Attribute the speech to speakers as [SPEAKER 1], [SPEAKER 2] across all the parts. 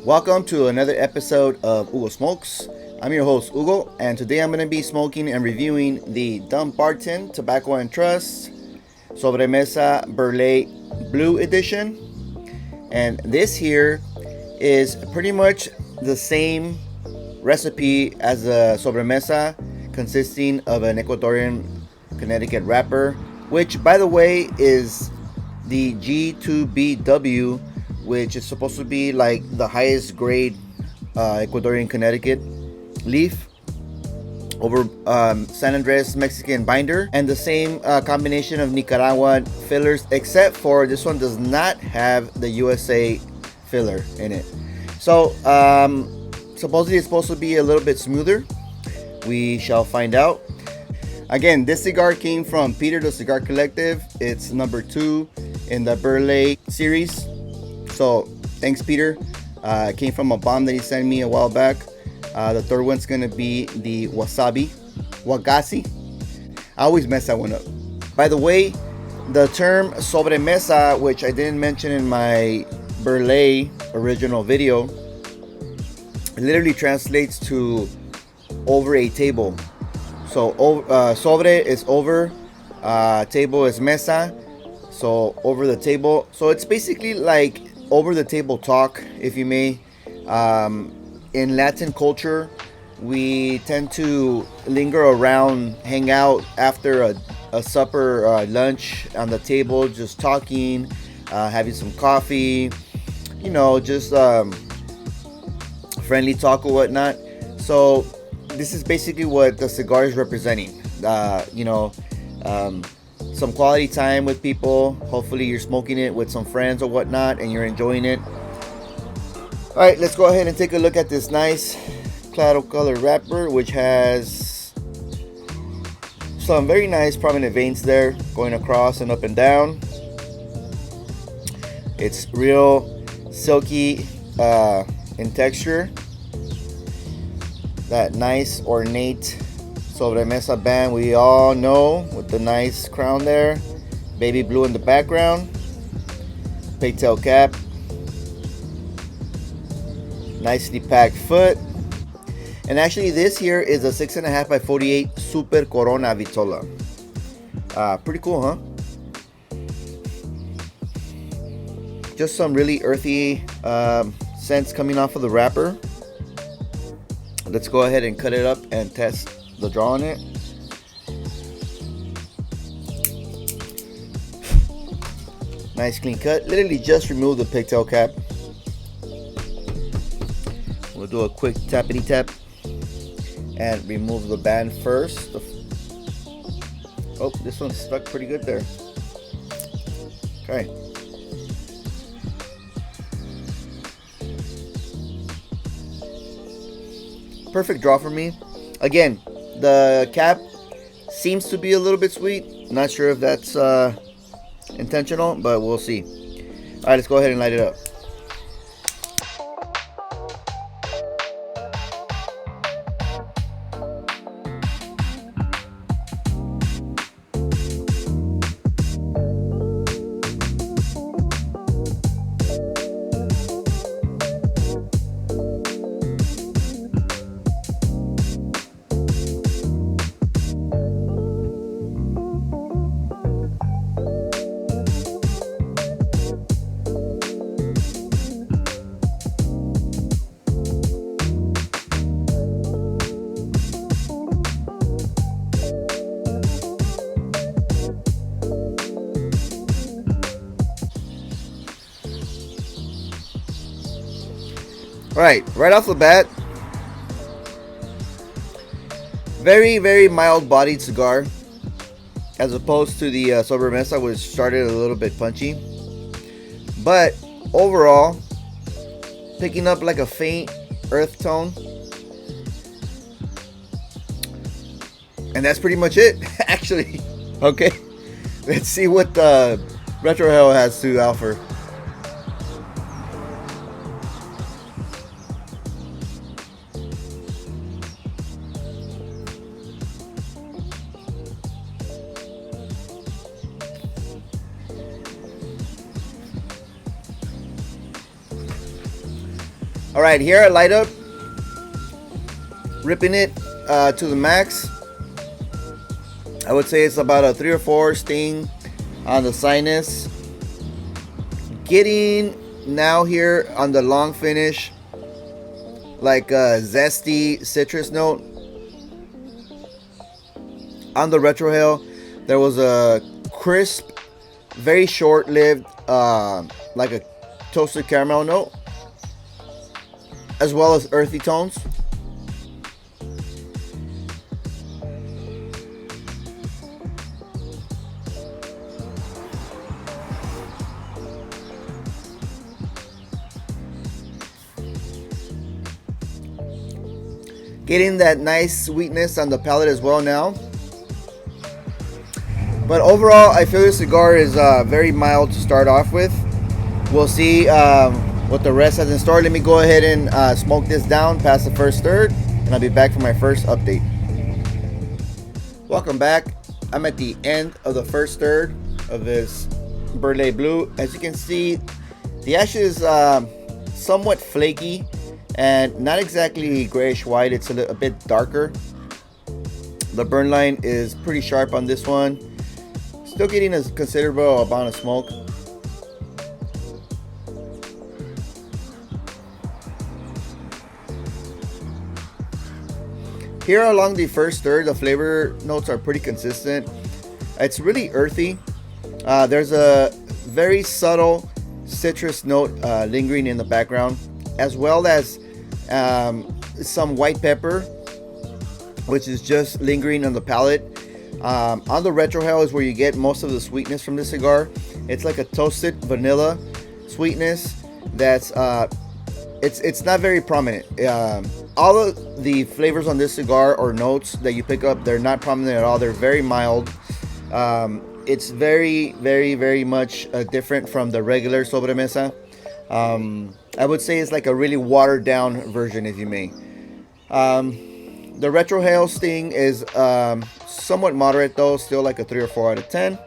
[SPEAKER 1] Welcome to another episode of Hugo Smokes. I'm your host Hugo, and today I'm going to be smoking and reviewing the Dunbarton Tobacco Trust Sobremesa Brulee Blue Edition. And this here is pretty much the same recipe as the Sobremesa, consisting of an Ecuadorian Connecticut wrapper, which by the way is the G2BW, which is supposed to be like the highest grade Ecuadorian Connecticut leaf over San Andres Mexican binder, and the same combination of Nicaraguan fillers, except for this one does not have the USA filler in it. So supposedly it's supposed to be a little bit smoother. We shall find out. Again, this cigar came from Peter the Cigar Collective. It's number 2 in the Brulee series. So thanks, Peter. It came from a bomb that he sent me a while back. The third one's gonna be the Wagasi. I always mess that one up. By the way, the term sobremesa, which I didn't mention in my Brulee original video, literally translates to over a table. So sobre is over, table is mesa, so over the table. So it's basically like over the table talk, if you may. In Latin culture, we tend to linger around, hang out after a supper, lunch on the table, just talking, having some coffee, just friendly talk or whatnot. So this is basically what the cigar is representing. Some quality time with people. Hopefully you're smoking it with some friends or whatnot and you're enjoying it. All right, let's go ahead and take a look at this nice claro color wrapper, which has some very nice prominent veins there going across and up and down. It's real silky in texture. That nice ornate Sobremesa band we all know, with the nice crown there, baby blue in the background, pigtail cap, nicely packed foot. And actually this here is a 6.5 by 48 Super Corona Vitola. Pretty cool, huh? Just some really earthy scents coming off of the wrapper. Let's go ahead and cut it up and test the draw on it. Nice clean cut. Literally just remove the pigtail cap. We'll do a quick tappity tap and remove the band first. Oh, this one's stuck pretty good there. Okay. Perfect draw for me. Again, the cap seems to be a little bit sweet. Not sure if that's intentional, but we'll see. All right, let's go ahead and light it up. Right off the bat, very, very mild bodied cigar, as opposed to the Sobremesa, which started a little bit punchy. But overall, picking up like a faint earth tone. And that's pretty much it, actually. Okay, let's see what the Retro Hell has to offer. All right, here I light up, ripping it to the max. I would say it's about a 3 or 4 sting on the sinus. Getting now here on the long finish, like a zesty citrus note. On the retrohale, there was a crisp, very short-lived, like a toasted caramel note, as well as earthy tones. Getting that nice sweetness on the palate as well now. But overall, I feel this cigar is very mild to start off with. We'll see what the rest has in store. Let me go ahead and smoke this down past the first third, and I'll be back for my first update. Welcome back. I'm at the end of the first third of this Brulee Blue. As you can see, the ash is somewhat flaky and not exactly grayish white. It's a bit darker. The burn line is pretty sharp on this one. Still getting a considerable amount of smoke. Here along the first third, the flavor notes are pretty consistent. It's really earthy. There's a very subtle citrus note lingering in the background, as well as some white pepper, which is just lingering on the palate. On the retrohale is where you get most of the sweetness from this cigar. It's like a toasted vanilla sweetness that's it's not very prominent. All of the flavors on this cigar or notes that you pick up, they're not prominent at all. They're very mild. It's very much different from the regular Sobremesa. I would say it's like a really watered down version, if you may. The retrohale sting is somewhat moderate though, still like a 3 or 4 out of 10.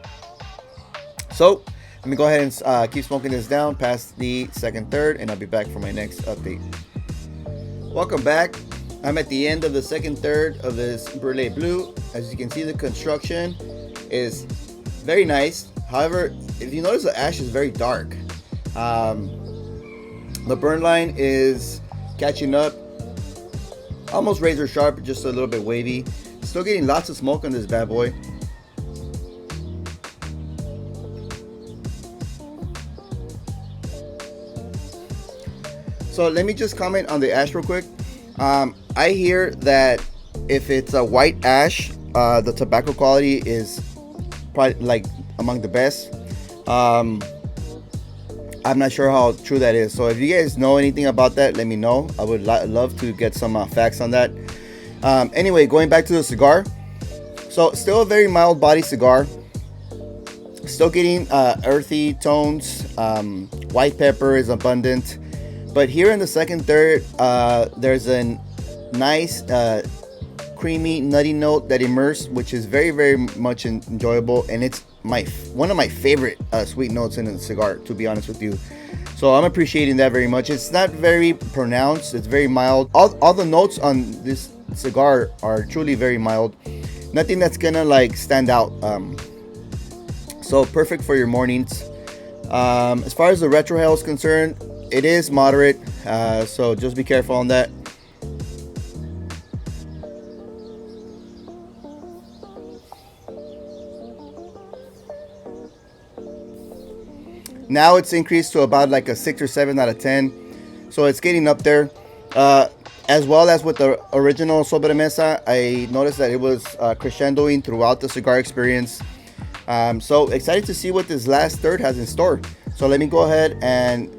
[SPEAKER 1] So let me go ahead and keep smoking this down past the second third, and I'll be back for my next update. Welcome back. I'm at the end of the second third of this Brulee Blue. As you can see, the construction is very nice. However, if you notice, the ash is very dark. The burn line is catching up, almost razor sharp, just a little bit wavy. Still getting lots of smoke on this bad boy. So let me just comment on the ash real quick. I hear that if it's a white ash, the tobacco quality is probably like among the best. I'm not sure how true that is. So if you guys know anything about that, let me know. I would love to get some facts on that. Anyway, going back to the cigar. So still a very mild body cigar. Still getting earthy tones. White pepper is abundant. But here in the second third, there's a nice creamy nutty note that emerges, which is very much enjoyable, and it's one of my favorite sweet notes in a cigar, to be honest with you. So I'm appreciating that very much. It's not very pronounced, it's very mild. All the notes on this cigar are truly very mild. Nothing that's gonna like stand out. So perfect for your mornings. As far as the retrohale is concerned, it is moderate, so just be careful on that. Now it's increased to about like a 6 or 7 out of 10, so it's getting up there. As well as with the original Sobremesa, I noticed that it was crescendoing throughout the cigar experience. So excited to see what this last third has in store. So let me go ahead and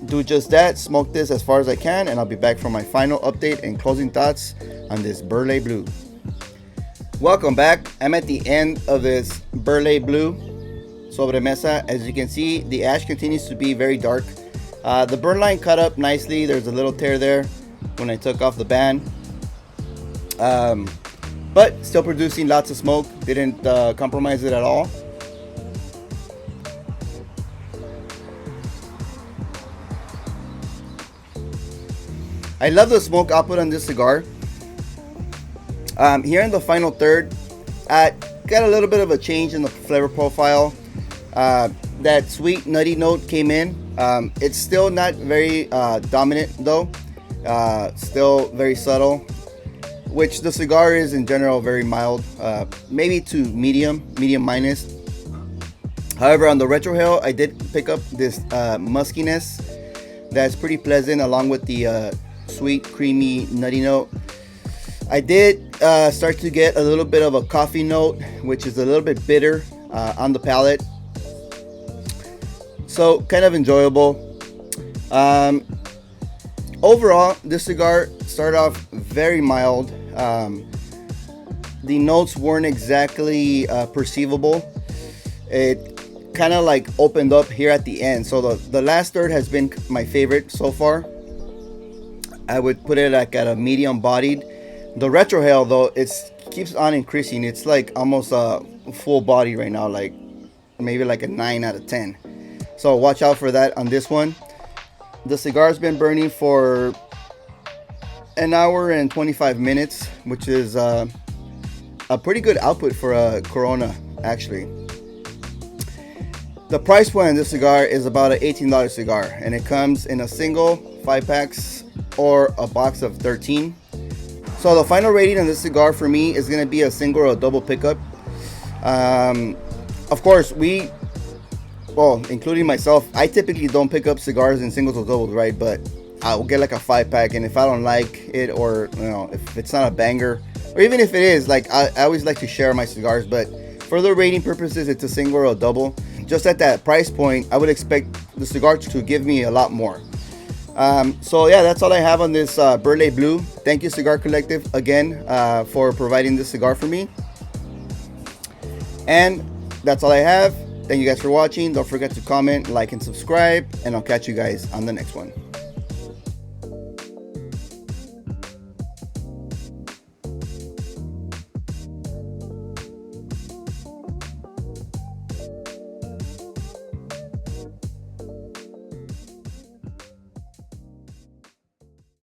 [SPEAKER 1] do just that, smoke this as far as I can, and I'll be back for my final update and closing thoughts on this Brulee Blue. Welcome back. I'm at the end of this Brulee Blue Sobremesa. As you can see, the ash continues to be very dark. The burn line cut up nicely. There's a little tear there when I took off the band, but still producing lots of smoke. Didn't compromise it at all. I love the smoke output on this cigar. Here in the final third, got a little bit of a change in the flavor profile. That sweet nutty note came in. It's still not very dominant though. Still very subtle, which the cigar is in general very mild, maybe to medium minus. However, on the retrohale, I did pick up this muskiness that's pretty pleasant, along with the sweet, creamy, nutty note. I did start to get a little bit of a coffee note, which is a little bit bitter on the palate. So kind of enjoyable. Overall, this cigar started off very mild. The notes weren't exactly perceivable. It kind of like opened up here at the end. So the last third has been my favorite so far. I would put it like at a medium bodied. The retrohale though, it keeps on increasing. It's like almost a full body right now, like maybe like a 9 out of 10. So watch out for that on this one. The cigar's been burning for an hour and 25 minutes, which is a pretty good output for a Corona, actually. The price point on this cigar is about an $18 cigar, and it comes in a single 5-packs or a box of 13. So the final rating on this cigar for me is going to be a single or a double pickup. Of course, well, including myself, I typically don't pick up cigars in singles or doubles, right? But I'll get like a 5-pack, and if I don't like it, or if it's not a banger, or even if it is, like I always like to share my cigars. But for the rating purposes, it's a single or a double. Just at that price point, I would expect the cigar to give me a lot more. So yeah, that's all I have on this Brulee Blue. Thank you, Cigar Collective, again for providing this cigar for me. And that's all I have. Thank you guys for watching. Don't forget to comment, like, and subscribe, and I'll catch you guys on the next one.